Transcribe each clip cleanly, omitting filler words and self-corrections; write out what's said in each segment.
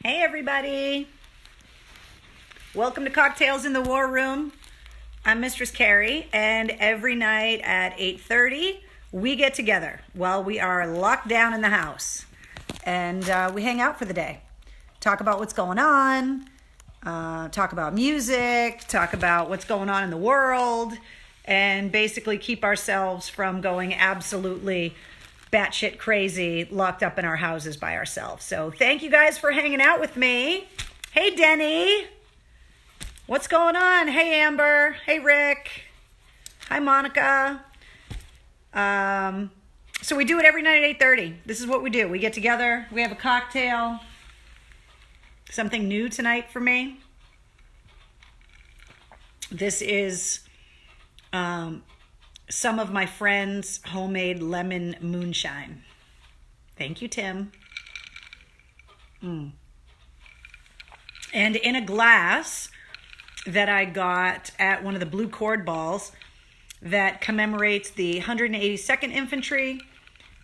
Hey everybody, welcome to Cocktails in the War Room. I'm Mistress Carrie, and every night at 8:30 we get together while we are locked down in the house, and we hang out for the day, talk about what's going on, talk about music, talk about what's going on in the world, and basically keep ourselves from going absolutely batshit crazy locked up in our houses by ourselves. So thank you guys for hanging out with me. Hey Denny, what's going on? Hey Amber, hey Rick, hi Monica. So we do it every night at 8:30. This is what we do. We get together, we have a cocktail. Something new tonight for me. This is some of my friends' homemade lemon moonshine. Thank you, Tim. And in a glass that I got at one of the Blue Cord balls that commemorates the 182nd Infantry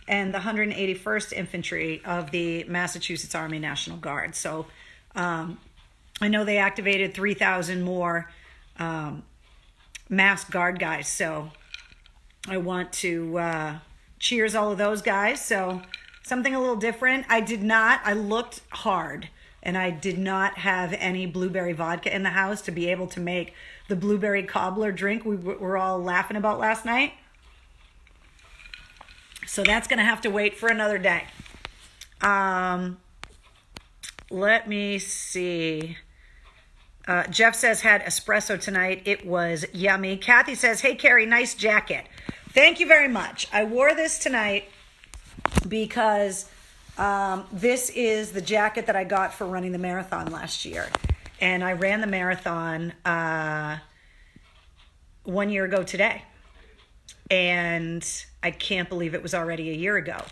and the 181st Infantry of the Massachusetts Army National Guard. So I know they activated 3,000 more masked guard guys, so I want to cheers all of those guys. So something a little different. I looked hard, and I did not have any blueberry vodka in the house to be able to make the blueberry cobbler drink we were all laughing about last night. So that's going to have to wait for another day. Let me see. Jeff says, had espresso tonight. It was yummy. Kathy says, hey, Carrie, nice jacket. Thank you very much. I wore this tonight because this is the jacket that I got for running the marathon last year. And I ran the marathon 1 year ago today. And I can't believe it was already a year ago.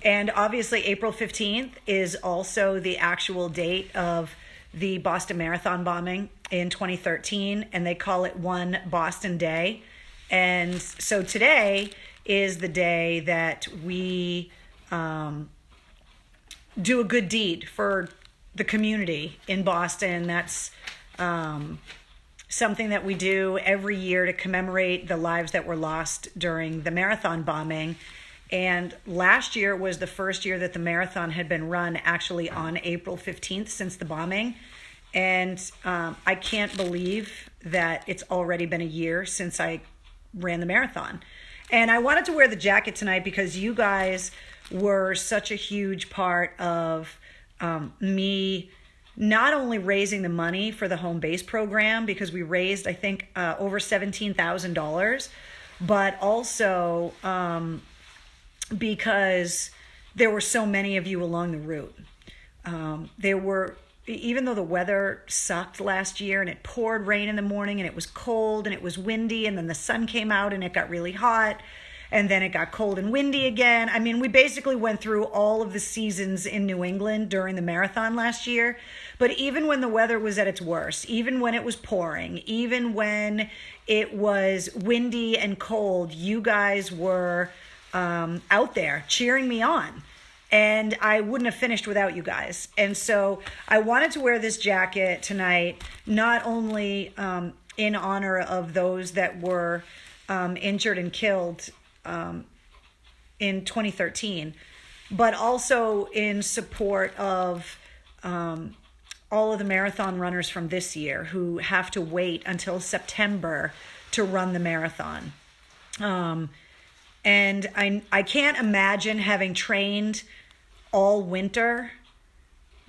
And obviously April 15th is also the actual date of the Boston Marathon bombing in 2013. And they call it One Boston Day. And so today is the day that we do a good deed for the community in Boston. That's something that we do every year to commemorate the lives that were lost during the marathon bombing. And last year was the first year that the marathon had been run actually on April 15th since the bombing. And I can't believe that it's already been a year since I ran the marathon. And I wanted to wear the jacket tonight because you guys were such a huge part of me not only raising the money for the home base program, because we raised, I think, over $17,000, but also because there were so many of you along the route. Even though the weather sucked last year and it poured rain in the morning and it was cold and it was windy, and then the sun came out and it got really hot, and then it got cold and windy again. I mean, we basically went through all of the seasons in New England during the marathon last year. But even when the weather was at its worst, even when it was pouring, even when it was windy and cold, you guys were out there cheering me on. And I wouldn't have finished without you guys. And so I wanted to wear this jacket tonight, not only in honor of those that were injured and killed in 2013, but also in support of all of the marathon runners from this year who have to wait until September to run the marathon. And I can't imagine having trained all winter,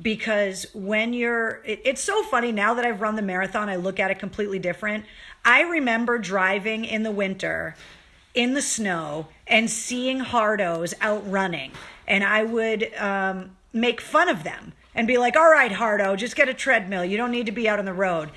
because when it's so funny now that I've run the marathon, I look at it completely different. I remember driving in the winter in the snow and seeing hardos out running, and I would make fun of them and be like, all right, hardo, just get a treadmill. You don't need to be out on the road.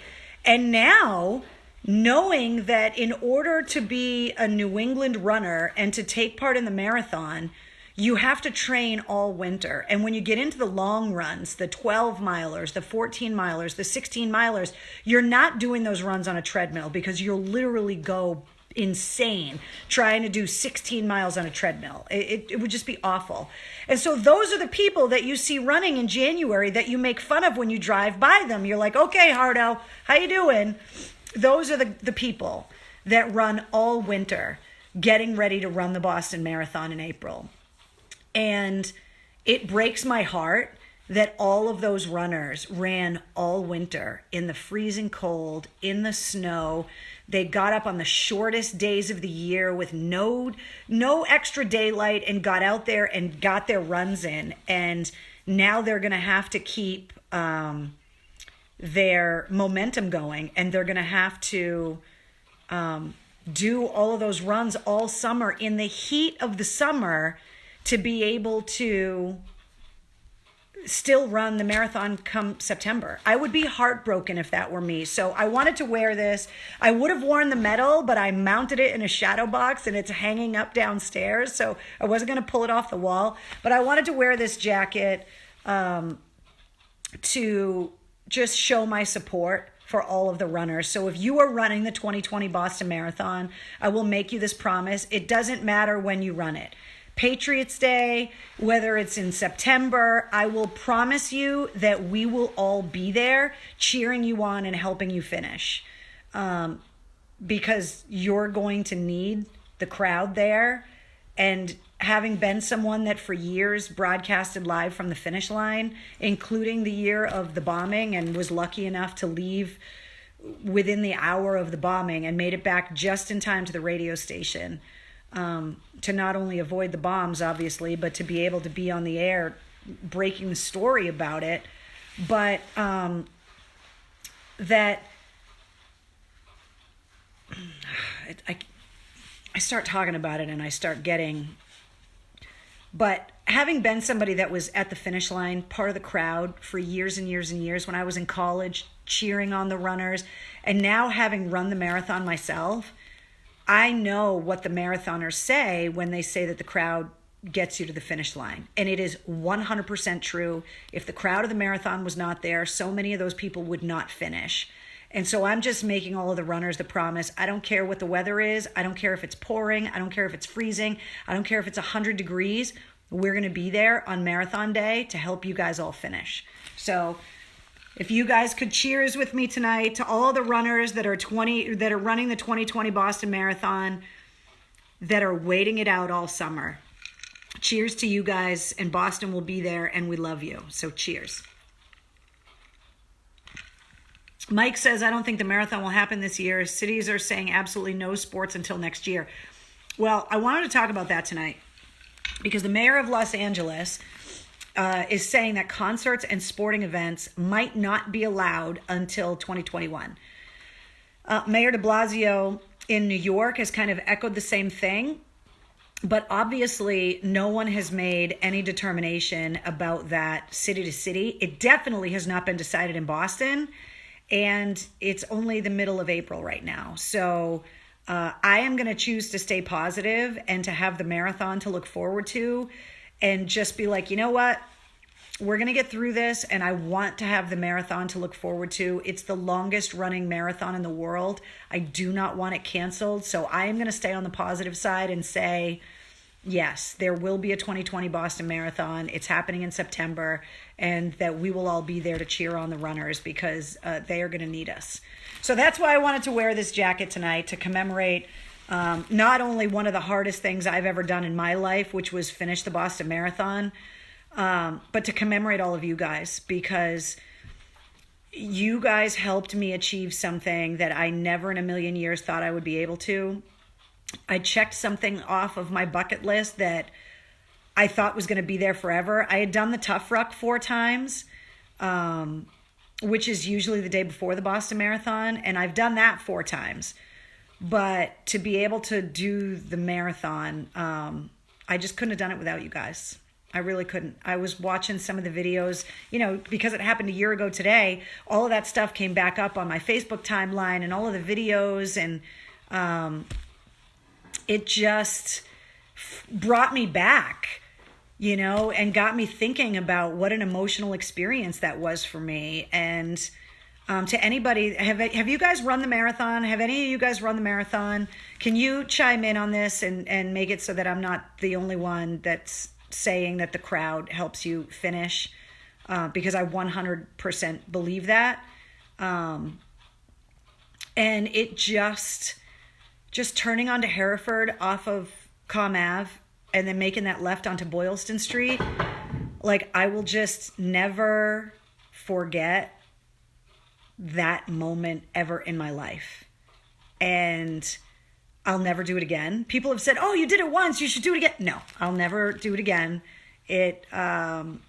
And now, knowing that in order to be a New England runner and to take part in the marathon, you have to train all winter. And when you get into the long runs, the 12 milers, the 14 milers, the 16 milers, you're not doing those runs on a treadmill because you'll literally go insane trying to do 16 miles on a treadmill. It would just be awful. And so those are the people that you see running in January that you make fun of when you drive by them. You're like, okay, Hardo, how you doing? Those are the people that run all winter getting ready to run the Boston Marathon in April. And it breaks my heart that all of those runners ran all winter in the freezing cold, in the snow. They got up on the shortest days of the year with no extra daylight and got out there and got their runs in. And now they're going to have to keep their momentum going, and they're going to have to do all of those runs all summer in the heat of the summer to be able to still run the marathon come September. I would be heartbroken if that were me. So I wanted to wear this. I would have worn the medal, but I mounted it in a shadow box and it's hanging up downstairs. So I wasn't going to pull it off the wall, but I wanted to wear this jacket to just show my support for all of the runners. So if you are running the 2020 Boston Marathon, I will make you this promise. It doesn't matter when you run it. Patriots Day, whether it's in September, I will promise you that we will all be there cheering you on and helping you finish. Because you're going to need the crowd there. And having been someone that for years broadcasted live from the finish line, including the year of the bombing, and was lucky enough to leave within the hour of the bombing and made it back just in time to the radio station, to not only avoid the bombs, obviously, but to be able to be on the air breaking the story about it. But that I start talking about it and I start getting... But having been somebody that was at the finish line, part of the crowd for years and years and years when I was in college, cheering on the runners, and now having run the marathon myself, I know what the marathoners say when they say that the crowd gets you to the finish line. And it is 100% true. If the crowd of the marathon was not there, so many of those people would not finish. And so I'm just making all of the runners the promise. I don't care what the weather is. I don't care if it's pouring. I don't care if it's freezing. I don't care if it's 100 degrees. We're going to be there on marathon day to help you guys all finish. So if you guys could cheers with me tonight to all the runners that are running the 2020 Boston Marathon, that are waiting it out all summer. Cheers to you guys, and Boston will be there, and we love you. So cheers. Mike says, I don't think the marathon will happen this year. Cities are saying absolutely no sports until next year. Well, I wanted to talk about that tonight because the mayor of Los Angeles is saying that concerts and sporting events might not be allowed until 2021. Mayor de Blasio in New York has kind of echoed the same thing, but obviously no one has made any determination about that city to city. It definitely has not been decided in Boston, and it's only the middle of April right now. So I am going to choose to stay positive and to have the marathon to look forward to, and just be like, you know what? We're going to get through this, and I want to have the marathon to look forward to. It's the longest running marathon in the world. I do not want it canceled. So I am going to stay on the positive side and say, yes, there will be a 2020 Boston Marathon. It's happening in September, and that we will all be there to cheer on the runners because they are going to need us. So that's why I wanted to wear this jacket tonight, to commemorate not only one of the hardest things I've ever done in my life, which was finish the Boston Marathon, but to commemorate all of you guys, because you guys helped me achieve something that I never in a million years thought I would be able to. I checked something off of my bucket list that I thought was going to be there forever. I had done the Tough Ruck 4 times, which is usually the day before the Boston Marathon, and I've done that 4 times. But to be able to do the marathon, I just couldn't have done it without you guys. I really couldn't. I was watching some of the videos, because it happened a year ago today. All of that stuff came back up on my Facebook timeline and all of the videos, and it just brought me back, and got me thinking about what an emotional experience that was for me. And To anybody, have you guys run the marathon? Have any of you guys run the marathon? Can you chime in on this and make it so that I'm not the only one that's saying that the crowd helps you finish? Because I 100% believe that. And it just turning onto Hereford off of Com Ave and then making that left onto Boylston Street, like, I will just never forget that moment ever in my life. And I'll never do it again. People have said, oh, you did it once, you should do it again. No, I'll never do it again. I'll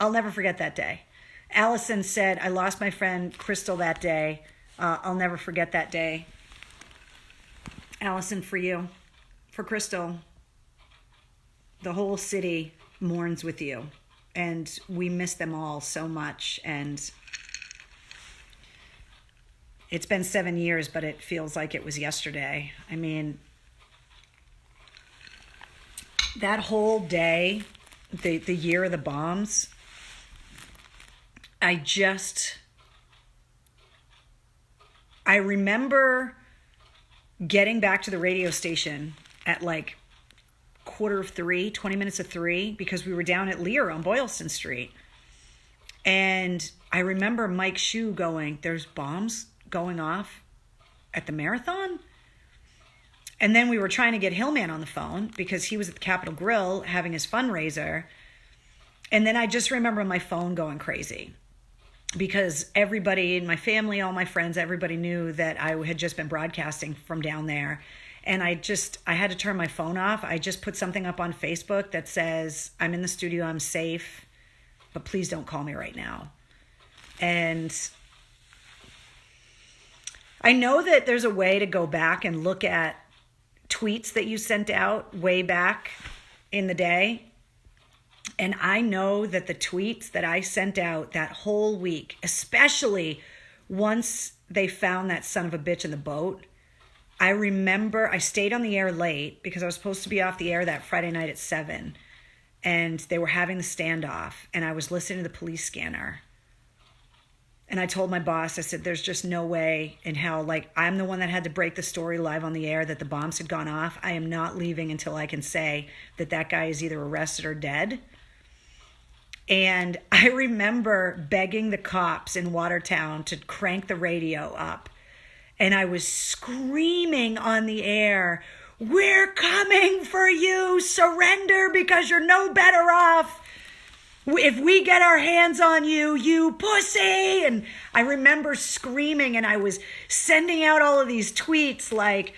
never forget that day. Allison said, I lost my friend Crystal that day. I'll never forget that day. Allison, for you, for Crystal, the whole city mourns with you. And we miss them all so much. And it's been 7 years, but it feels like it was yesterday. I mean, that whole day, the year of the bombs, I remember getting back to the radio station at like 2:45, 20 minutes of 3, because we were down at Lear on Boylston Street. And I remember Mike Shue going, there's bombs going off at the marathon? And then we were trying to get Hillman on the phone because he was at the Capitol Grill having his fundraiser. And then I just remember my phone going crazy because everybody in my family, all my friends, everybody knew that I had just been broadcasting from down there. And I had to turn my phone off. I just put something up on Facebook that says, I'm in the studio, I'm safe, but please don't call me right now. And I know that there's a way to go back and look at tweets that you sent out way back in the day. And I know that the tweets that I sent out that whole week, especially once they found that son of a bitch in the boat, I remember I stayed on the air late because I was supposed to be off the air that Friday night at 7. And they were having the standoff. And I was listening to the police scanner. And I told my boss, I said, there's just no way in hell. Like, I'm the one that had to break the story live on the air that the bombs had gone off. I am not leaving until I can say that that guy is either arrested or dead. And I remember begging the cops in Watertown to crank the radio up. And I was screaming on the air, we're coming for you, surrender because you're no better off if we get our hands on you, you pussy. And I remember screaming, and I was sending out all of these tweets. Like,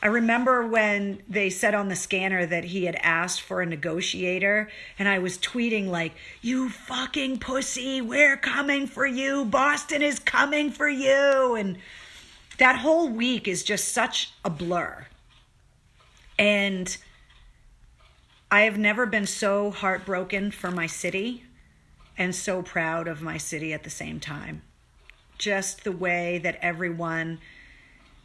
I remember when they said on the scanner that he had asked for a negotiator, and I was tweeting like, you fucking pussy, we're coming for you, Boston is coming for you. And that whole week is just such a blur. And I have never been so heartbroken for my city and so proud of my city at the same time. Just the way that everyone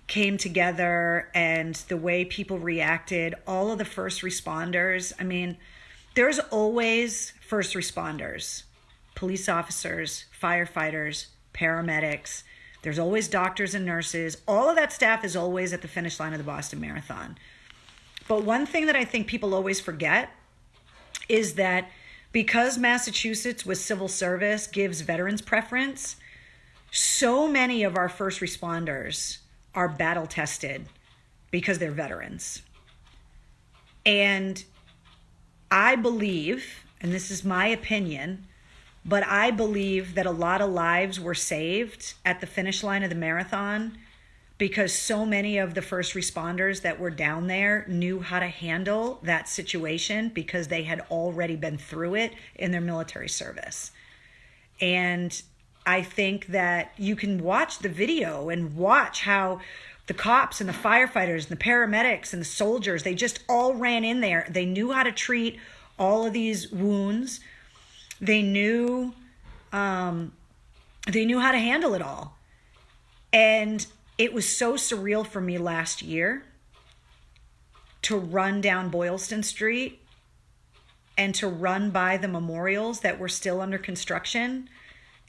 came together and the way people reacted, all of the first responders. I mean, there's always first responders, police officers, firefighters, paramedics. There's always doctors and nurses. All of that staff is always at the finish line of the Boston Marathon. But one thing that I think people always forget is that because Massachusetts with civil service gives veterans preference, so many of our first responders are battle tested because they're veterans. And I believe, and this is my opinion, but I believe that a lot of lives were saved at the finish line of the marathon because so many of the first responders that were down there knew how to handle that situation because they had already been through it in their military service. And I think that you can watch the video and watch how the cops and the firefighters and the paramedics and the soldiers, they just all ran in there. They knew how to treat all of these wounds. They knew how to handle it all. And it was so surreal for me last year to run down Boylston Street and to run by the memorials that were still under construction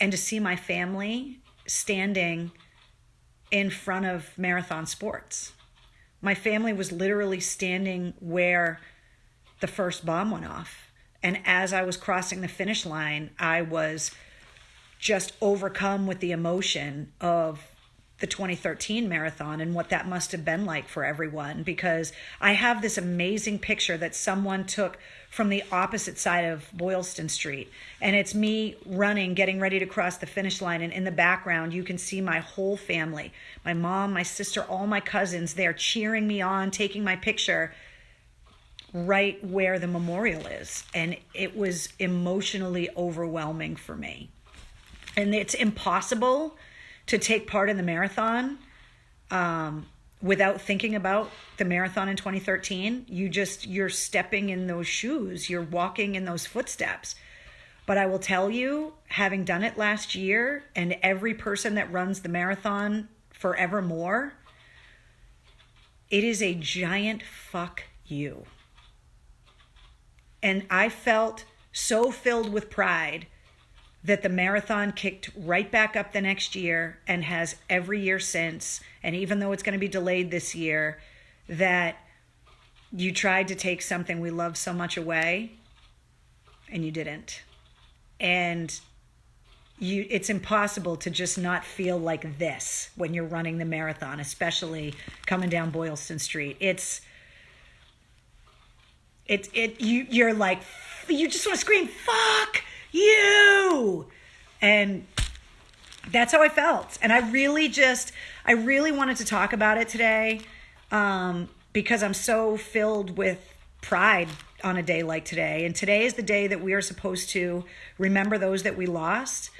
and to see my family standing in front of Marathon Sports. My family was literally standing where the first bomb went off. And as I was crossing the finish line, I was just overcome with the emotion of the 2013 marathon and what that must have been like for everyone, because I have this amazing picture that someone took from the opposite side of Boylston Street, and it's me running, getting ready to cross the finish line, and in the background you can see my whole family, my mom, my sister, all my cousins there cheering me on, taking my picture right where the memorial is. And it was emotionally overwhelming for me. And it's impossible to take part in the marathon without thinking about the marathon in 2013. You're stepping in those shoes. You're walking in those footsteps. But I will tell you, having done it last year, and every person that runs the marathon forevermore, it is a giant fuck you. And I felt so filled with pride that the marathon kicked right back up the next year and has every year since. And even though it's going to be delayed this year, that you tried to take something we love so much away and you didn't. And it's impossible to just not feel like this when you're running the marathon, especially coming down Boylston Street. You're like, you just want to scream, fuck you. And that's how I felt. And I really wanted to talk about it today because I'm so filled with pride on a day like today. And today is the day that we are supposed to remember those that we lost,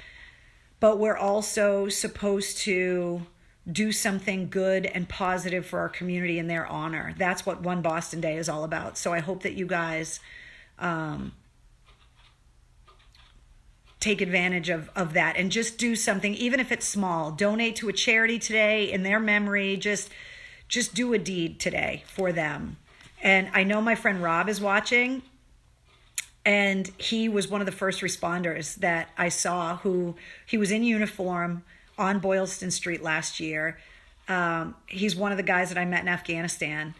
but we're also supposed to do something good and positive for our community in their honor. That's what One Boston Day is all about. So I hope that you guys take advantage of that and just do something, even if it's small. Donate to a charity today in their memory. Just do a deed today for them. And I know my friend Rob is watching, and he was one of the first responders that I saw he was in uniform on Boylston Street last year. He's one of the guys that I met in Afghanistan.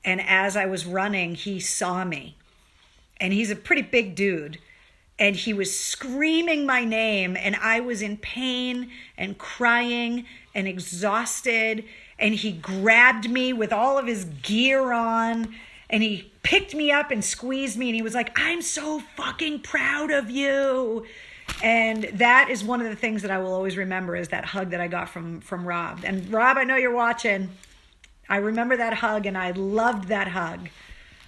And as I was running, he saw me. And he's a pretty big dude. And he was screaming my name. And I was in pain and crying and exhausted. And he grabbed me with all of his gear on. And he picked me up and squeezed me. And he was like, I'm so fucking proud of you. And that is one of the things that I will always remember, is that hug that I got from Rob. And Rob, I know you're watching. I remember that hug, and I loved that hug.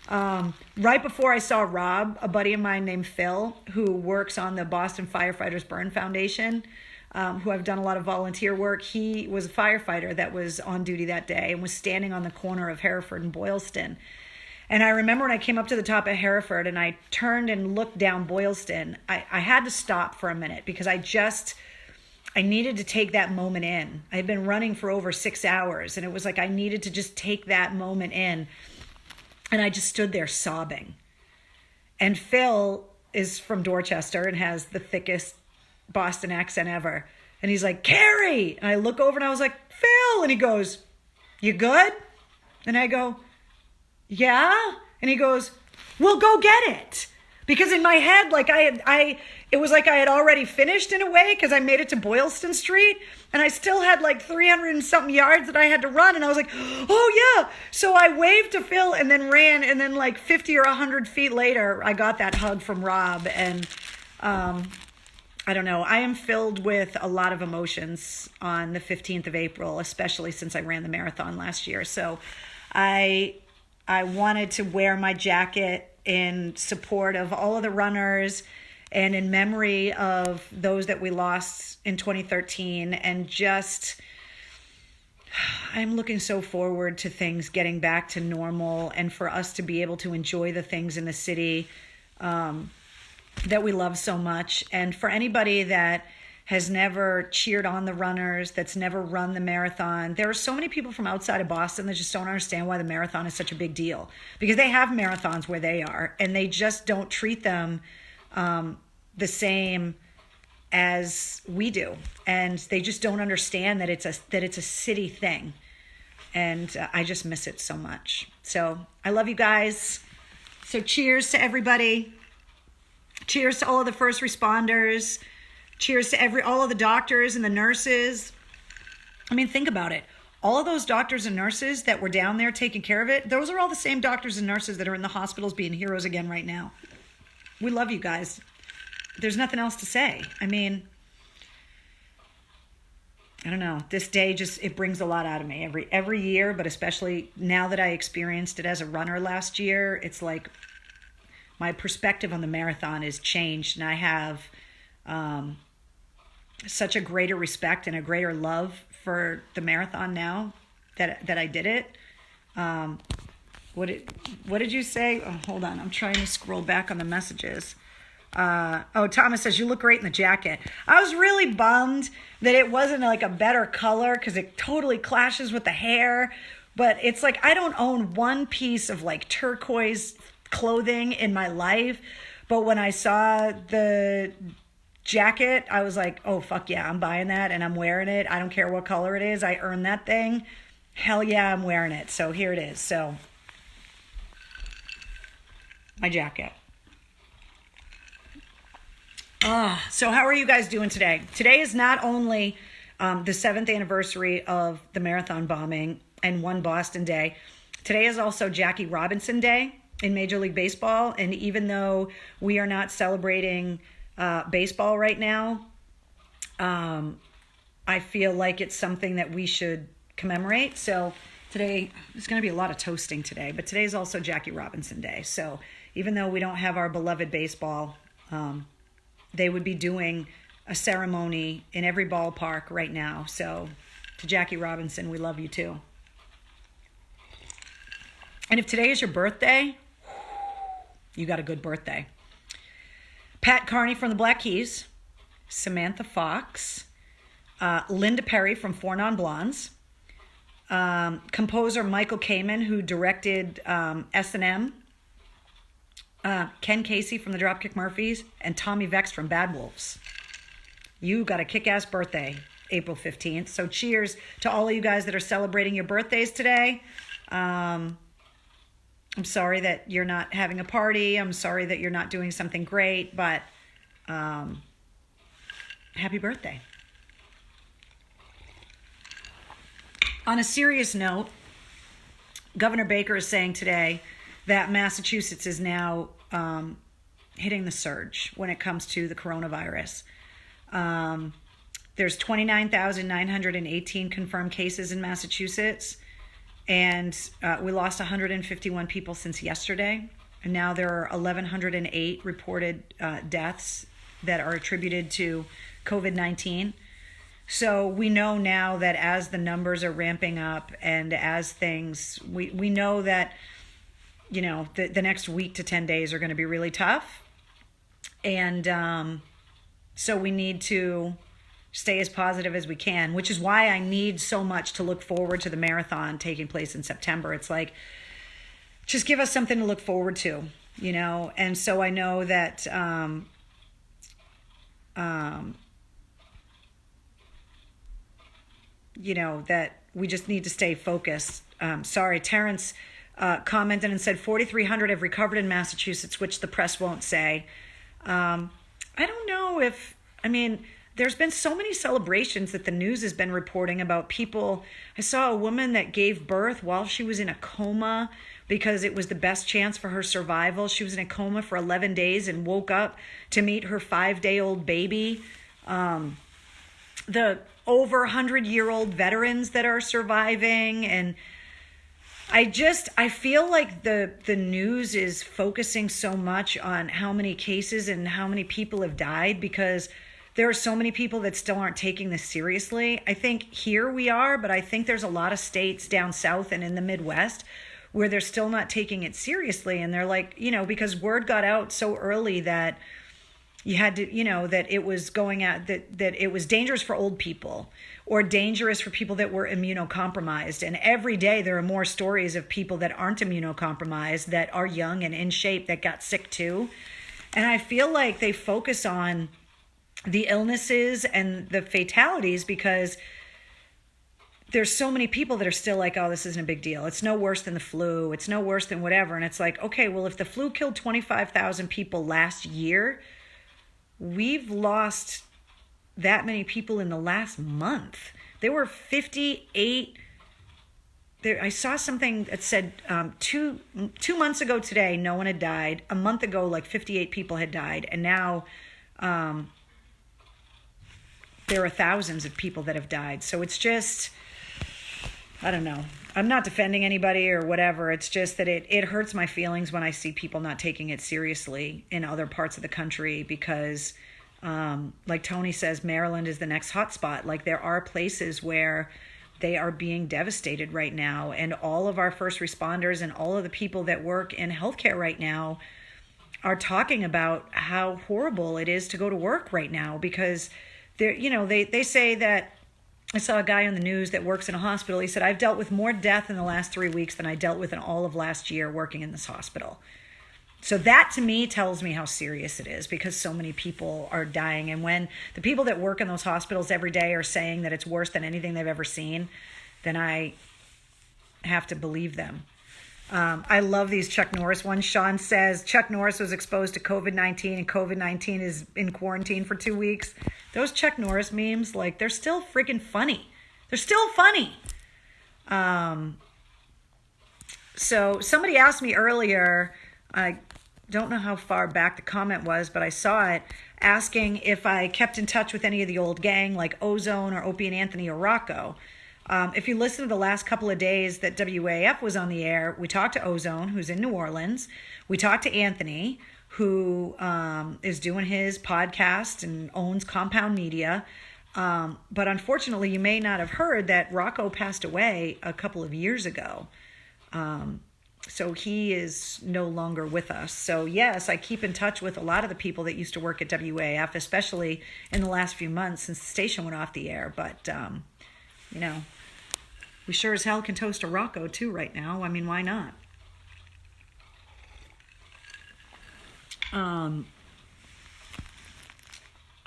Right before I saw Rob, a buddy of mine named Phil, who works on the Boston Firefighters Burn Foundation, who I've done a lot of volunteer work. He was a firefighter that was on duty that day and was standing on the corner of Hereford and Boylston. And I remember when I came up to the top of Hereford and I turned and looked down Boylston, I had to stop for a minute because I needed to take that moment in. I had been running for over 6 hours, and it was like I needed to just take that moment in. And I just stood there sobbing. And Phil is from Dorchester and has the thickest Boston accent ever. And he's like, Carrie! And I look over and I was like, Phil! And he goes, you good? And I go, yeah? And he goes, well, go get it. Because in my head, like it was like I had already finished in a way, because I made it to Boylston Street and I still had like 300 and something yards that I had to run. And I was like, oh yeah. So I waved to Phil and then ran. And then like 50 or 100 feet later, I got that hug from Rob. And I don't know. I am filled with a lot of emotions on the 15th of April, especially since I ran the marathon last year. So I wanted to wear my jacket in support of all of the runners and in memory of those that we lost in 2013. And just, I'm looking so forward to things getting back to normal and for us to be able to enjoy the things in the city that we love so much. And for anybody that has never cheered on the runners, that's never run the marathon. There are so many people from outside of Boston that just don't understand why the marathon is such a big deal, because they have marathons where they are, and they just don't treat them the same as we do, and they just don't understand that it's a city thing, and I just miss it so much. So I love you guys. So cheers to everybody. Cheers to all of the first responders. Cheers to all of the doctors and the nurses. I mean, think about it. All of those doctors and nurses that were down there taking care of it, those are all the same doctors and nurses that are in the hospitals being heroes again right now. We love you guys. There's nothing else to say. I mean, I don't know. This day it brings a lot out of me every year, but especially now that I experienced it as a runner last year, it's like my perspective on the marathon is changed, and I have such a greater respect and a greater love for the marathon now that I did it. What did you say? Oh, hold on. I'm trying to scroll back on the messages. Thomas says, you look great in the jacket. I was really bummed that it wasn't like a better color, because it totally clashes with the hair. But it's like, I don't own one piece of like turquoise clothing in my life. But when I saw the jacket, I was like, oh, fuck yeah, I'm buying that and I'm wearing it. I don't care what color it is. I earned that thing. Hell yeah, I'm wearing it. So here it is. So my jacket. So how are you guys doing today? Today is not only the 7th anniversary of the marathon bombing and One Boston Day. Today is also Jackie Robinson Day in Major League Baseball. And even though we are not celebrating baseball right now, I feel like it's something that we should commemorate. So today, there's going to be a lot of toasting today, but today is also Jackie Robinson Day. So even though we don't have our beloved baseball, they would be doing a ceremony in every ballpark right now. So to Jackie Robinson, we love you too. And if today is your birthday, you got a good birthday. Pat Carney from the Black Keys, Samantha Fox, Linda Perry from Four Non Blondes, composer Michael Kamen, who directed S&M, Ken Casey from the Dropkick Murphys, and Tommy Vex from Bad Wolves. You got a kick-ass birthday, April 15th. So cheers to all of you guys that are celebrating your birthdays today. I'm sorry that you're not having a party. I'm sorry that you're not doing something great, but happy birthday. On a serious note, Governor Baker is saying today that Massachusetts is now hitting the surge when it comes to the coronavirus. There's 29,918 confirmed cases in Massachusetts, and we lost 151 people since yesterday. And now there are 1,108 reported deaths that are attributed to COVID-19. So we know now that as the numbers are ramping up and as things, we know that, you know, the next week to 10 days are going to be really tough. And so we need to stay as positive as we can, which is why I need so much to look forward to the marathon taking place in September. It's like, just give us something to look forward to, you know? And so I know that, you know, that we just need to stay focused. Sorry, Terrence commented and said 4,300 have recovered in Massachusetts, which the press won't say. I don't know if, I mean, there's been so many celebrations that the news has been reporting about people. I saw a woman that gave birth while she was in a coma because it was the best chance for her survival. She was in a coma for 11 days and woke up to meet her 5-day-old baby. The over 100-year-old veterans that are surviving. And I feel like the news is focusing so much on how many cases and how many people have died because there are so many people that still aren't taking this seriously. I think here we are, but I think there's a lot of states down south and in the Midwest where they're still not taking it seriously. And they're like, you know, because word got out so early that You had to, that it was that it was dangerous for old people or dangerous for people that were immunocompromised. And every day there are more stories of people that aren't immunocompromised, that are young and in shape, that got sick too. And I feel like they focus on the illnesses and the fatalities because there's so many people that are still like, oh, this isn't a big deal. It's no worse than the flu. It's no worse than whatever. And it's like, okay, well, if the flu killed 25,000 people last year, we've lost that many people in the last month. There were 58. I saw something that said 2 months ago today, no one had died. A month ago, like 58 people had died. And now there are thousands of people that have died. So it's just, I don't know. I'm not defending anybody or whatever. It's just that it hurts my feelings when I see people not taking it seriously in other parts of the country because, like Tony says, Maryland is the next hotspot. Like there are places where they are being devastated right now. And all of our first responders and all of the people that work in healthcare right now are talking about how horrible it is to go to work right now because they say that. I saw a guy on the news that works in a hospital. He said, I've dealt with more death in the last 3 weeks than I dealt with in all of last year working in this hospital. So that to me tells me how serious it is because so many people are dying. And when the people that work in those hospitals every day are saying that it's worse than anything they've ever seen, then I have to believe them. I love these Chuck Norris ones. Sean says Chuck Norris was exposed to COVID-19 and COVID-19 is in quarantine for 2 weeks. Those Chuck Norris memes, like, they're still freaking funny. They're still funny. So somebody asked me earlier, I don't know how far back the comment was, but I saw it, asking if I kept in touch with any of the old gang, like Ozone or Opie and Anthony or Rocco. If you listen to the last couple of days that WAF was on the air, we talked to Ozone, who's in New Orleans. We talked to Anthony, who is doing his podcast and owns Compound Media. But unfortunately, you may not have heard that Rocco passed away a couple of years ago. So he is no longer with us. So yes, I keep in touch with a lot of the people that used to work at WAF, especially in the last few months since the station went off the air. But, we sure as hell can toast a Rocco too right now. I mean, why not?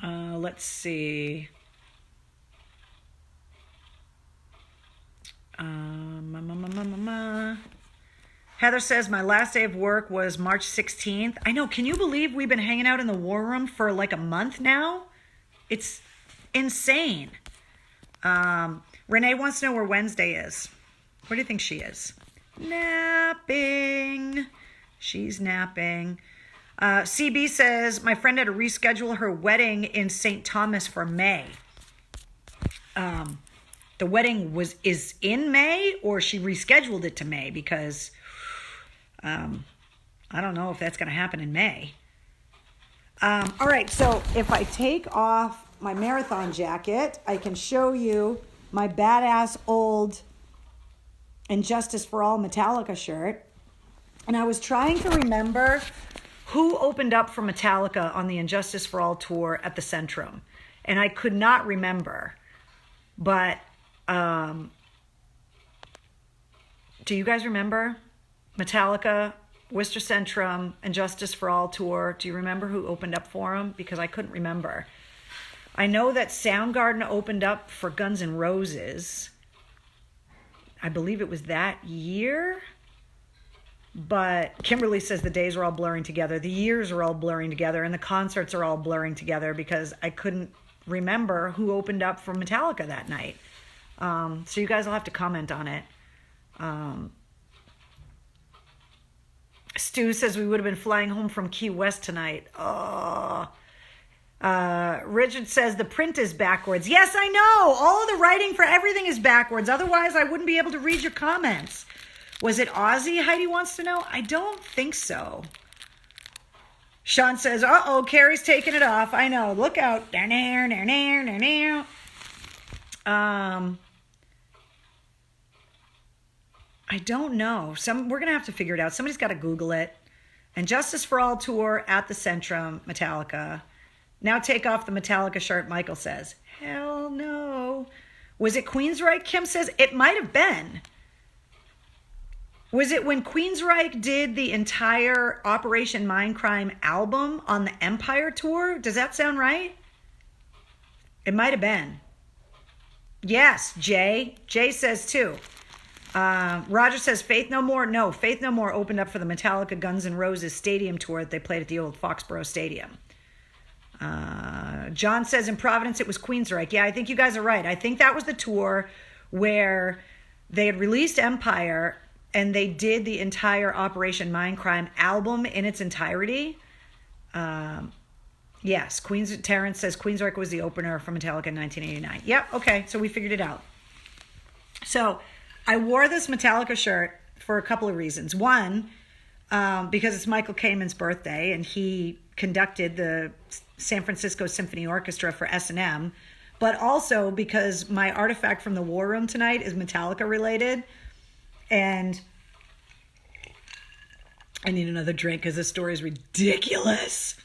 Let's see. Heather says, my last day of work was March 16th. I know. Can you believe we've been hanging out in the WarRoom for like a month now? It's insane. Renee wants to know where Wednesday is. Where do you think she is? Napping. She's napping. CB says, my friend had to reschedule her wedding in St. Thomas for May. The wedding is in May, or she rescheduled it to May because I don't know if that's going to happen in May. All right, so if I take off my marathon jacket, I can show you my badass old Injustice for All Metallica shirt. And I was trying to remember who opened up for Metallica on the Injustice for All tour at the Centrum. And I could not remember. But do you guys remember Metallica, Worcester Centrum, Injustice for All tour? Do you remember who opened up for them? Because I couldn't remember. I know that Soundgarden opened up for Guns N' Roses. I believe it was that year. But Kimberly says the days are all blurring together. The years are all blurring together. And the concerts are all blurring together because I couldn't remember who opened up for Metallica that night. So you guys will have to comment on it. Stu says we would have been flying home from Key West tonight. Oh. Richard says the print is backwards. Yes, I know. All of the writing for everything is backwards. Otherwise, I wouldn't be able to read your comments. Was it Ozzy, Heidi wants to know? I don't think so. Sean says, uh-oh, Carrie's taking it off. I know. Look out. I don't know. We're going to have to figure it out. Somebody's got to Google it. And Justice for All tour at the Centrum, Metallica. Now take off the Metallica shirt, Michael says. Hell no. Was it Queensryche? Kim says it might have been. Was it when Queensryche did the entire Operation Mindcrime album on the Empire tour? Does that sound right? It might have been. Yes, Jay. Jay says too. Roger says Faith No More. No, Faith No More opened up for the Metallica Guns N' Roses stadium tour that they played at the old Foxborough Stadium. John says in Providence it was Queensryche. Yeah, I think you guys are right. I think that was the tour where they had released Empire and they did the entire Operation Mindcrime album in its entirety. Yes, Terrence says Queensryche was the opener for Metallica in 1989. Yep, okay, so we figured it out. So I wore this Metallica shirt for a couple of reasons. One, because it's Michael Kamen's birthday and he conducted the San Francisco Symphony Orchestra for S&M, but also because my artifact from the War Room tonight is Metallica related. And I need another drink because this story is ridiculous.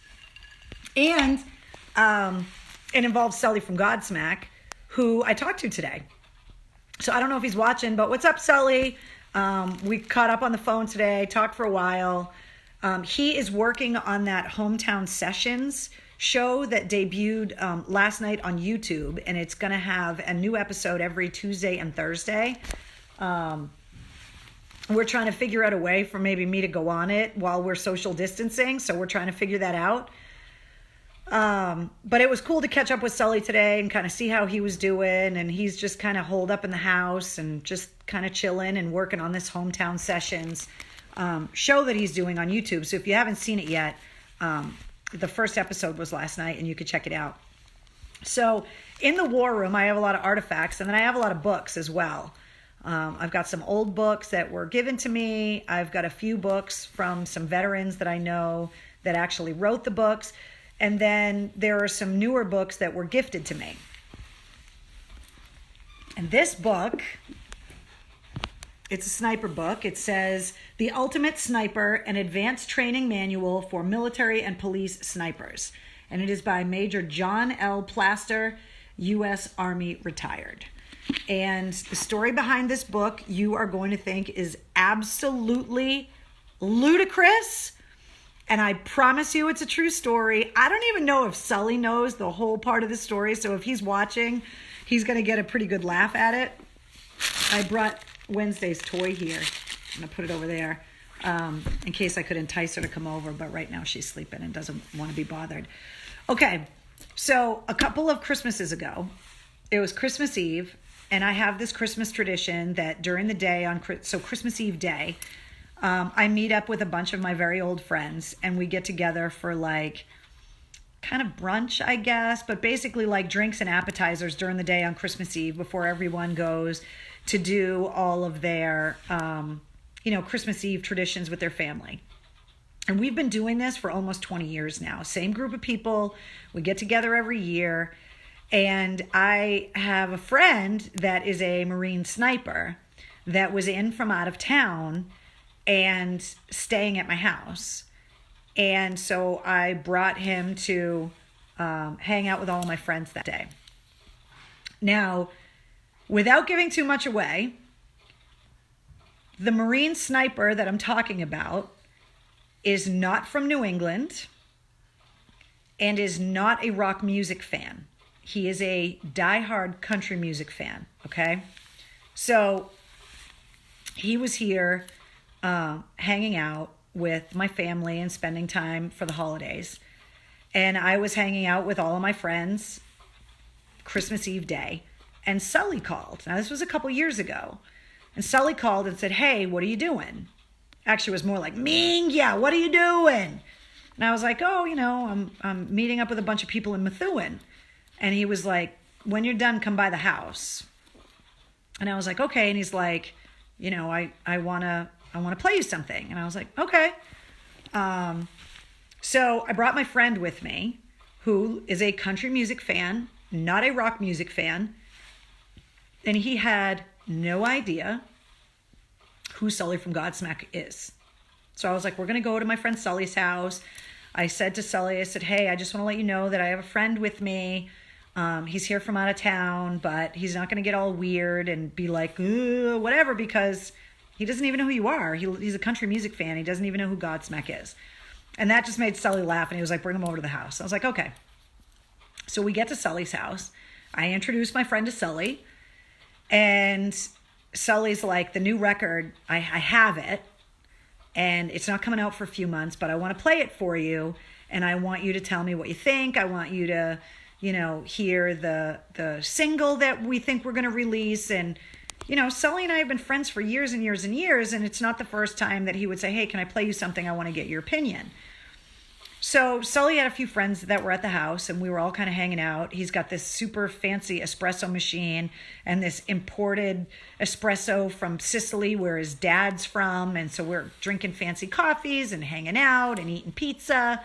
And it involves Sully from Godsmack, who I talked to today. So I don't know if he's watching, but what's up, Sully? We caught up on the phone today, talked for a while. He is working on that Hometown Sessions show that debuted last night on YouTube, and it's going to have a new episode every Tuesday and Thursday. We're trying to figure out a way for maybe me to go on it while we're social distancing, so we're trying to figure that out. But it was cool to catch up with Sully today and kind of see how he was doing, and he's just kind of holed up in the house and just kind of chilling and working on this Hometown Sessions show that he's doing on YouTube. So if you haven't seen it yet, the first episode was last night and you could check it out. So in the War Room, I have a lot of artifacts, and then I have a lot of books as well. I've got some old books that were given to me. I've got a few books from some veterans that I know that actually wrote the books. And then there are some newer books that were gifted to me. And this book, it's a sniper book. It says, The Ultimate Sniper, an Advanced Training Manual for Military and Police Snipers. And it is by Major John L. Plaster, U.S. Army retired. And the story behind this book, you are going to think is absolutely ludicrous. And I promise you it's a true story. I don't even know if Sully knows the whole part of the story. So if he's watching, he's going to get a pretty good laugh at it. I brought Wednesday's toy here. I'm going to put it over there in case I could entice her to come over. But right now she's sleeping and doesn't want to be bothered. Okay, so a couple of Christmases ago, it was Christmas Eve. And I have this Christmas tradition that during the day, so Christmas Eve day, I meet up with a bunch of my very old friends and we get together for like kind of brunch, I guess, but basically like drinks and appetizers during the day on Christmas Eve before everyone goes to do all of their, Christmas Eve traditions with their family. And we've been doing this for almost 20 years now. Same group of people. We get together every year. And I have a friend that is a Marine sniper that was in from out of town and staying at my house. And so I brought him to hang out with all of my friends that day. Now, without giving too much away, the Marine sniper that I'm talking about is not from New England and is not a rock music fan. He is a diehard country music fan, okay? So he was here hanging out with my family and spending time for the holidays. And I was hanging out with all of my friends Christmas Eve day. And Sully called. Now, this was a couple years ago. And Sully called and said, hey, what are you doing? Actually, it was more like, Ming, yeah, what are you doing? And I was like, I'm meeting up with a bunch of people in Methuen. And he was like, when you're done, come by the house. And I was like, okay. And he's like, I want to play you something. And I was like, okay. So I brought my friend with me, who is a country music fan, not a rock music fan. And he had no idea who Sully from Godsmack is. So I was like, we're going to go to my friend Sully's house. I said to Sully, I said, hey, I just want to let you know that I have a friend with me. He's here from out of town, but he's not going to get all weird and be like, whatever, because he doesn't even know who you are. He's a country music fan. He doesn't even know who Godsmack is. And that just made Sully laugh, and he was like, bring him over to the house. I was like, okay. So we get to Sully's house. I introduce my friend to Sully, and Sully's like, the new record, I have it, and it's not coming out for a few months, but I want to play it for you, and I want you to tell me what you think. I want you to, hear the single that we think we're going to release. And, Sully and I have been friends for years and years and years, and it's not the first time that he would say, hey, can I play you something? I want to get your opinion. So Sully had a few friends that were at the house, and we were all kind of hanging out. He's got this super fancy espresso machine and this imported espresso from Sicily, where his dad's from. And so we're drinking fancy coffees and hanging out and eating pizza,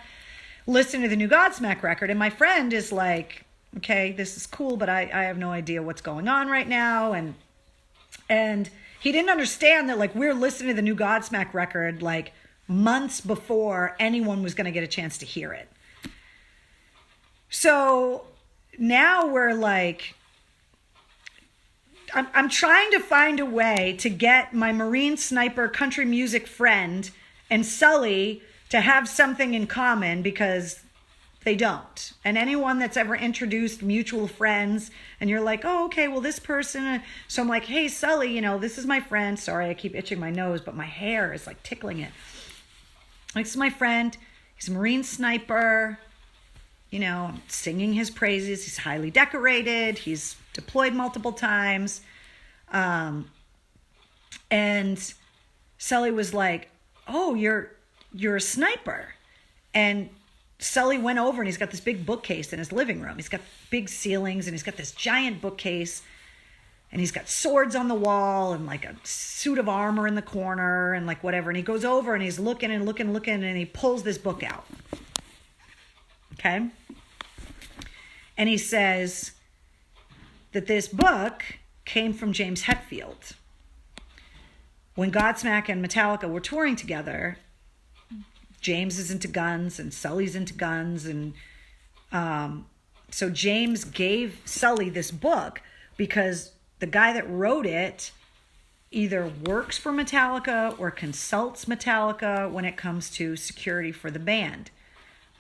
listening to the new Godsmack record. And my friend is like, okay, this is cool, but I have no idea what's going on right now. And he didn't understand that, like, we're listening to the new Godsmack record, like, months before anyone was going to get a chance to hear it. So now we're like, I'm trying to find a way to get my Marine Sniper country music friend and Sully to have something in common, because they don't. And anyone that's ever introduced mutual friends, and you're like, oh, okay, well, this person. So I'm like, hey, Sully, this is my friend. Sorry, I keep itching my nose, but my hair is like tickling it. This is my friend. He's a Marine Sniper. I'm singing his praises. He's highly decorated. He's deployed multiple times. And Sully was like, oh, you're a sniper. And Sully went over, and he's got this big bookcase in his living room. He's got big ceilings, and he's got this giant bookcase. And he's got swords on the wall and like a suit of armor in the corner and like whatever. And he goes over and he's looking and looking, and he pulls this book out. Okay? And he says that this book came from James Hetfield. When Godsmack and Metallica were touring together, James is into guns and Sully's into guns. And so James gave Sully this book because the guy that wrote it either works for Metallica or consults Metallica when it comes to security for the band.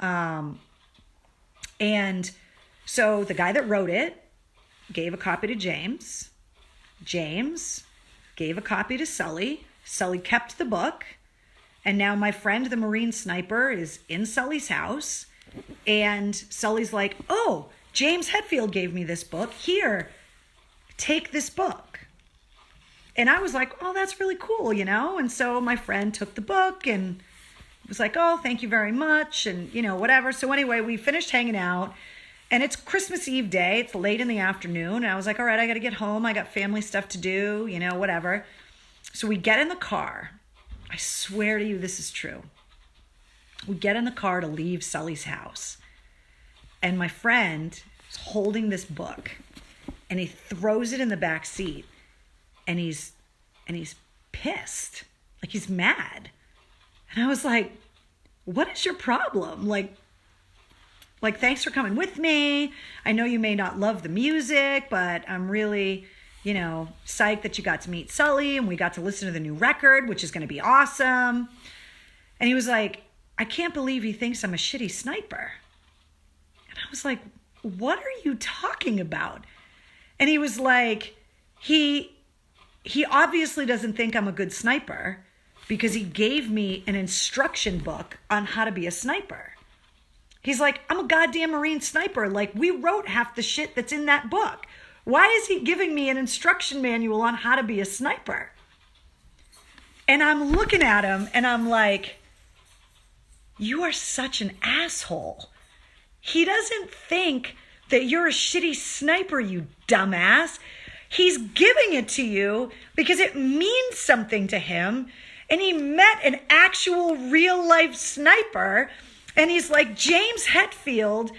And so the guy that wrote it gave a copy to James. James gave a copy to Sully. Sully kept the book. And now my friend, the Marine Sniper, is in Sully's house. And Sully's like, oh, James Hetfield gave me this book. Here, take this book. And I was like, oh, that's really cool, And so my friend took the book and was like, oh, thank you very much. And, whatever. So anyway, we finished hanging out, and it's Christmas Eve day. It's late in the afternoon. And I was like, all right, I got to get home. I got family stuff to do, whatever. So we get in the car. I swear to you, this is true. We get in the car to leave Sully's house. And my friend is holding this book. And he throws it in the back seat, and he's pissed, like he's mad. And I was like, what is your problem? Like, thanks for coming with me. I know you may not love the music, but I'm really, psyched that you got to meet Sully and we got to listen to the new record, which is going to be awesome. And he was like, I can't believe he thinks I'm a shitty sniper. And I was like, what are you talking about? And he was like, he obviously doesn't think I'm a good sniper because he gave me an instruction book on how to be a sniper. He's like, I'm a goddamn Marine Sniper. Like, we wrote half the shit that's in that book. Why is he giving me an instruction manual on how to be a sniper? And I'm looking at him and I'm like, you are such an asshole. He doesn't think that you're a shitty sniper, you dumbass. He's giving it to you because it means something to him. And he met an actual real life sniper. And he's like, James Hetfield,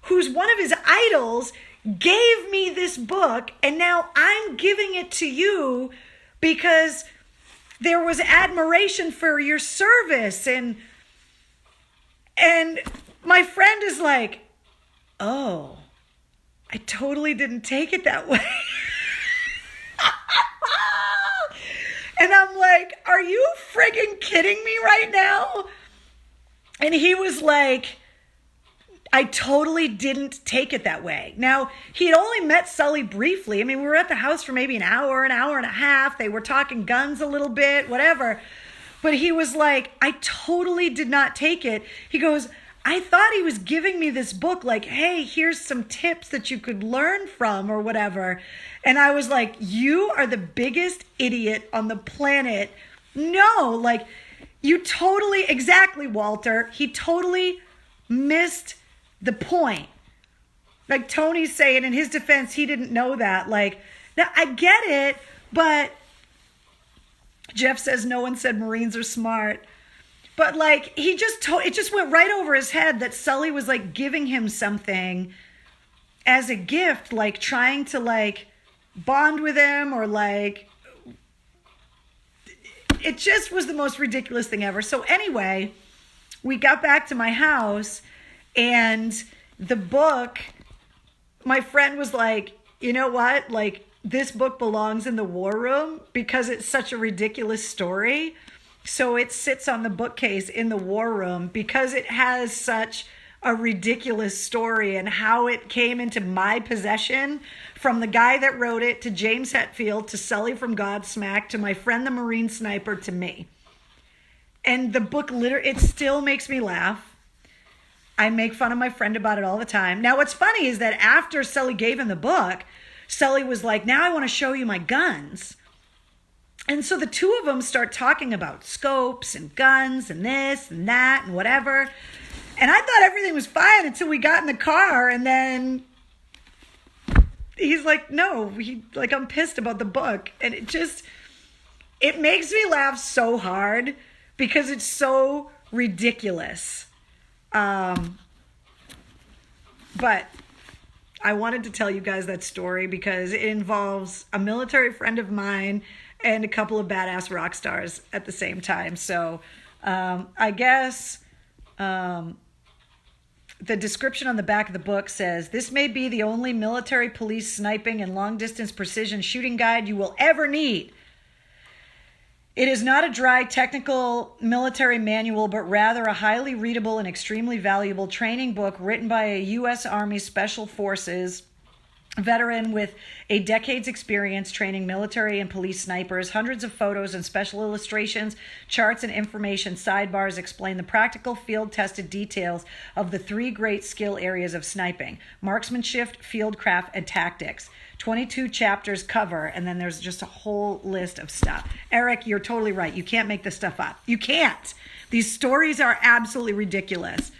who's one of his idols, gave me this book. And now I'm giving it to you because there was admiration for your service. And And my friend is like, oh, I totally didn't take it that way. And I'm like, are you friggin' kidding me right now? And he was like, I totally didn't take it that way. Now, he had only met Sully briefly. I mean, we were at the house for maybe an hour and a half. They were talking guns a little bit, whatever. But he was like, I totally did not take it. He goes, I thought he was giving me this book like, hey, here's some tips that you could learn from or whatever. And I was like, you are the biggest idiot on the planet. No, like, you totally, exactly, Walter. He totally missed the point. Like Tony's saying, in his defense, he didn't know that. Like, now I get it, but Jeff says no one said Marines are smart. But like, it just went right over his head that Sully was like giving him something as a gift, like trying to like bond with him, or like, it just was the most ridiculous thing ever. So anyway, we got back to my house, and the book, my friend was like, you know what? Like, this book belongs in the war room because it's such a ridiculous story. So it sits on the bookcase in the war room because it has such a ridiculous story, and how it came into my possession from the guy that wrote it, to James Hetfield, to Sully from Godsmack, to my friend the Marine Sniper, to me. And the book it still makes me laugh. I make fun of my friend about it all the time. Now, what's funny is that after Sully gave him the book, Sully was like, now I want to show you my guns. And so the two of them start talking about scopes and guns and this and that and whatever. And I thought everything was fine until we got in the car, and then he's like, no, I'm pissed about the book. And it makes me laugh so hard because it's so ridiculous. But I wanted to tell you guys that story because it involves a military friend of mine and a couple of badass rock stars at the same time. So I guess the description on the back of the book says, this may be the only military police sniping and long-distance precision shooting guide you will ever need. It is not a dry, technical military manual, but rather a highly readable and extremely valuable training book written by a U.S. Army Special Forces veteran with a decade's experience training military and police snipers. Hundreds of photos and special illustrations, charts, and information sidebars explain the practical, field-tested details of the three great skill areas of sniping: marksmanship, fieldcraft, and tactics. 22 chapters cover, and then there's just a whole list of stuff. Eric, you're totally right. You can't make this stuff up. You can't. These stories are absolutely ridiculous.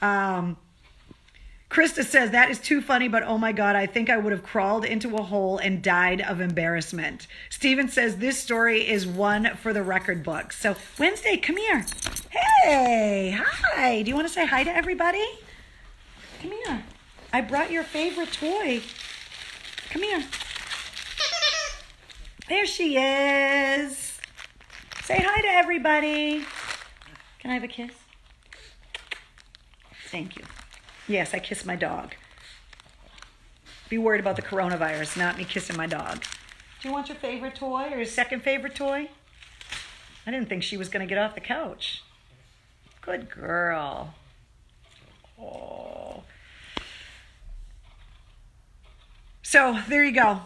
Krista says, that is too funny, but oh my God, I think I would have crawled into a hole and died of embarrassment. Steven says, this story is one for the record books. So, Wednesday, come here. Hey, hi. Do you want to say hi to everybody? Come here. I brought your favorite toy. Come here. There she is. Say hi to everybody. Can I have a kiss? Thank you. Yes, I kiss my dog. Be worried about the coronavirus, not me kissing my dog. Do you want your favorite toy or your second favorite toy? I didn't think she was going to get off the couch. Good girl. Oh. So there you go.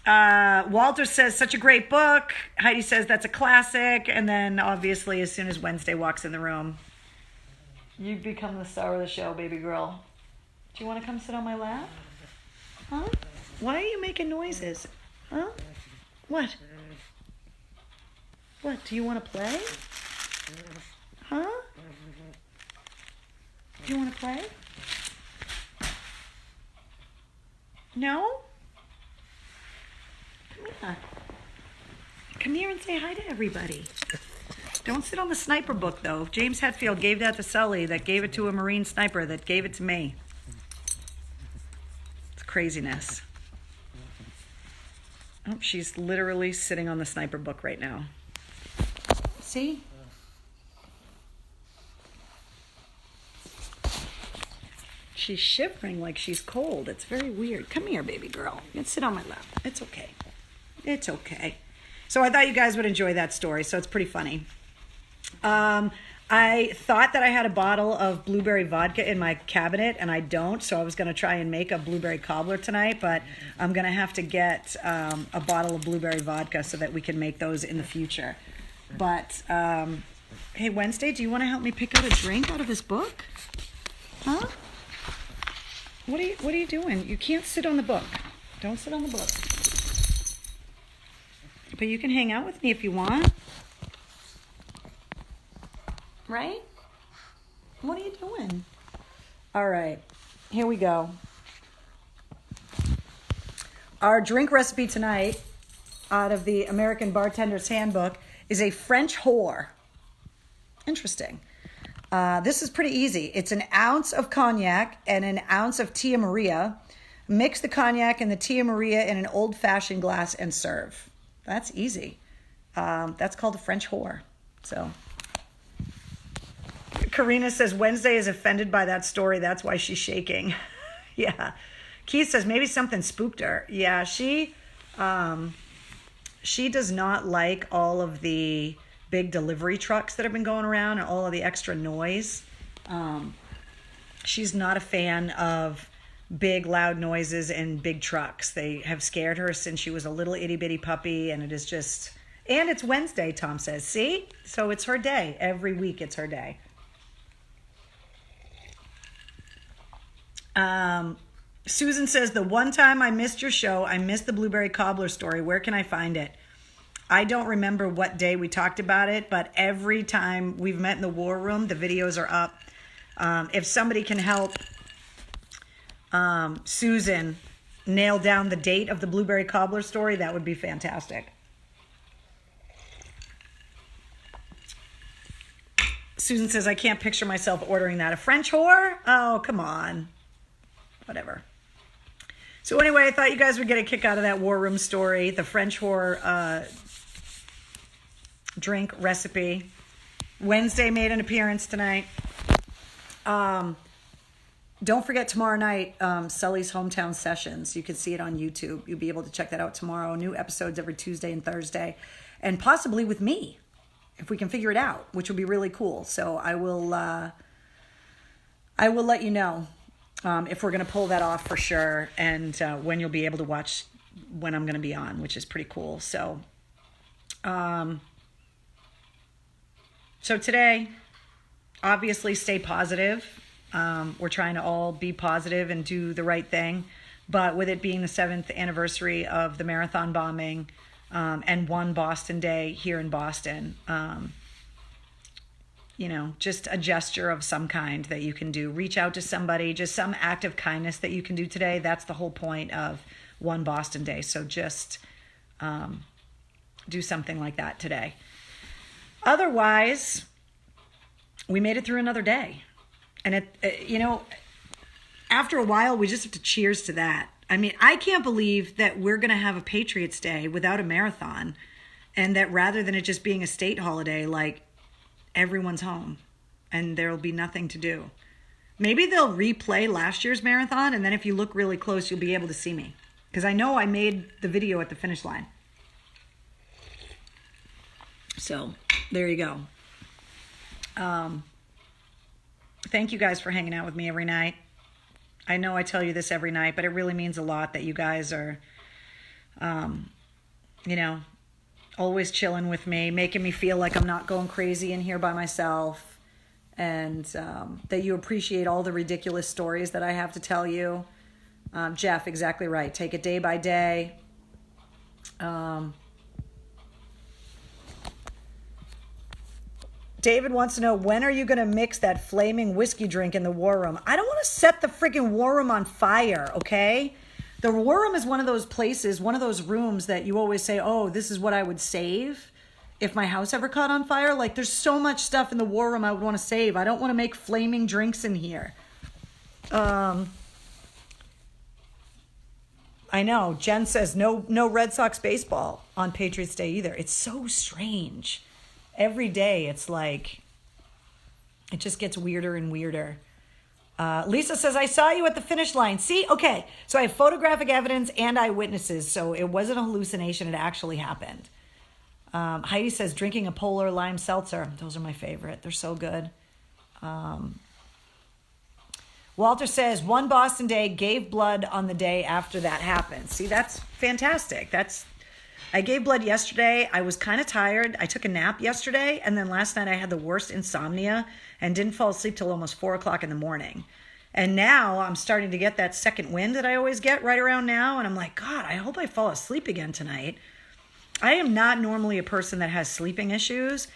Walter says, such a great book. Heidi says, that's a classic. And then obviously as soon as Wednesday walks in the room, you become the star of the show, baby girl. Do you want to come sit on my lap? Huh? Why are you making noises? Huh? What? What? Do you want to play? Huh? Do you want to play? No? Come here. Come here and say hi to everybody. Don't sit on the sniper book, though. James Hetfield gave that to Sully, that gave it to a Marine sniper, that gave it to me. It's craziness. Oh, she's literally sitting on the sniper book right now. See? She's shivering like she's cold. It's very weird. Come here, baby girl. You can sit on my lap. It's okay. It's okay. So I thought you guys would enjoy that story. So it's pretty funny. I thought that I had a bottle of blueberry vodka in my cabinet, and I don't. So I was going to try and make a blueberry cobbler tonight, but I'm going to have to get a bottle of blueberry vodka so that we can make those in the future. But, hey, Wednesday, do you want to help me pick out a drink out of this book? Huh? What are you doing? You can't sit on the book. Don't sit on the book. But you can hang out with me if you want. Right? What are you doing? All right, here we go. Our drink recipe tonight out of the American Bartender's Handbook is a French whore. Interesting. This is pretty easy. It's an ounce of cognac and an ounce of Tia Maria. Mix the cognac and the Tia Maria in an old-fashioned glass and serve. That's easy. That's called a French whore. So, Karina says Wednesday is offended by that story. That's why she's shaking. Yeah. Keith says maybe something spooked her. Yeah, she does not like all of the big delivery trucks that have been going around and all of the extra noise. She's not a fan of big loud noises and big trucks. They have scared her since she was a little itty bitty puppy, and it is just, and it's Wednesday, Tom says. See? So it's her day. Every week it's her day. Susan says, the one time I missed your show, I missed the blueberry cobbler story. Where can I find it? I don't remember what day we talked about it, but every time we've met in the War Room, the videos are up. If somebody can help Susan nail down the date of the blueberry cobbler story, that would be fantastic. Susan says, I can't picture myself ordering that. A French whore? Oh, come on. Whatever. So anyway, I thought you guys would get a kick out of that War Room story, the French whore drink recipe. Wednesday made an appearance tonight. Don't forget tomorrow night, Sully's Hometown Sessions. You can see it on YouTube. You'll be able to check that out tomorrow. New episodes every Tuesday and Thursday, and possibly with me, if we can figure it out, which would be really cool. So I will let you know if we're going to pull that off for sure, and when you'll be able to watch when I'm going to be on, which is pretty cool. So, so today, obviously, stay positive. We're trying to all be positive and do the right thing. But with it being the 7th anniversary of the marathon bombing and one Boston Day here in Boston, you know, just a gesture of some kind that you can do. Reach out to somebody, just some act of kindness that you can do today. That's the whole point of one Boston Day. So just do something like that today. Otherwise, we made it through another day. And, you know, after a while, we just have to cheers to that. I mean, I can't believe that we're going to have a Patriots Day without a marathon, and that rather than it just being a state holiday, like, everyone's home and there'll be nothing to do. Maybe they'll replay last year's marathon, and then if you look really close, you'll be able to see me. Because I know I made the video at the finish line. So, there you go. Thank you guys for hanging out with me every night. I know I tell you this every night, but it really means a lot that you guys are, you know, always chilling with me, making me feel like I'm not going crazy in here by myself, and that you appreciate all the ridiculous stories that I have to tell you. Jeff, exactly right. Take it day by day. David wants to know, when are you going to mix that flaming whiskey drink in the War Room? I don't want to set the freaking War Room on fire, okay? The War Room is one of those places, one of those rooms that you always say, oh, this is what I would save if my house ever caught on fire. Like, there's so much stuff in the War Room I would want to save. I don't want to make flaming drinks in here. I know. Jen says no Red Sox baseball on Patriots Day either. It's so strange. Every day it's like, it just gets weirder and weirder. Lisa says, I saw you at the finish line. See? Okay. So I have photographic evidence and eyewitnesses. So it wasn't a hallucination. It actually happened. Heidi says, drinking a polar lime seltzer. Those are my favorite. They're so good. Walter says, one Boston day, gave blood on the day after that happened. See, that's fantastic. I gave blood yesterday. I was kind of tired. I took a nap yesterday. And then last night I had the worst insomnia and didn't fall asleep till almost 4 o'clock in the morning. And now I'm starting to get that second wind that I always get right around now. And I'm like, God, I hope I fall asleep again tonight. I am not normally a person that has sleeping issues.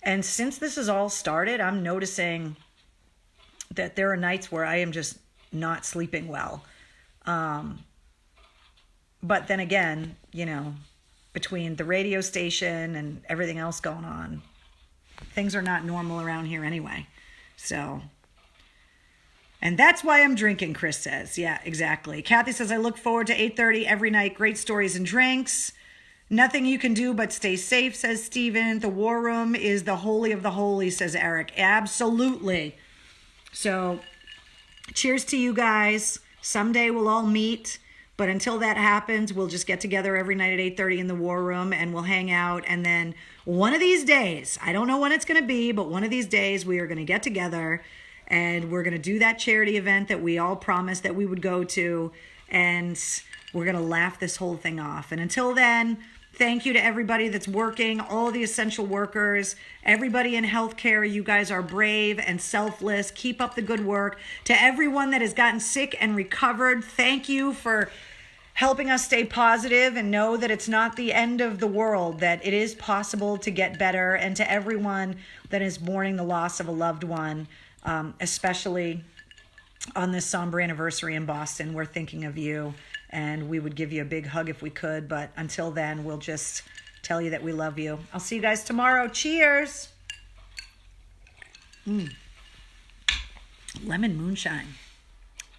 And since this has all started, I'm noticing that there are nights where I am just not sleeping well. But then again, between the radio station and everything else going on, things are not normal around here anyway. So, and that's why I'm drinking, Chris says. Yeah, exactly. Kathy says, I look forward to 8:30 every night. Great stories and drinks. Nothing you can do but stay safe, says Steven. The War Room is the holy of the holy, says Eric. Absolutely. So, cheers to you guys. Someday we'll all meet. But until that happens, we'll just get together every night at 8:30 in the War Room and we'll hang out. And then one of these days, I don't know when it's going to be, but one of these days we are going to get together and we're going to do that charity event that we all promised that we would go to. And we're going to laugh this whole thing off. And until then, thank you to everybody that's working, all the essential workers, everybody in healthcare. You guys are brave and selfless. Keep up the good work. To everyone that has gotten sick and recovered, thank you for helping us stay positive and know that it's not the end of the world, that it is possible to get better. And to everyone that is mourning the loss of a loved one, especially on this somber anniversary in Boston, we're thinking of you. And we would give you a big hug if we could. But until then, we'll just tell you that we love you. I'll see you guys tomorrow. Cheers. Lemon moonshine.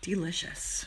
Delicious.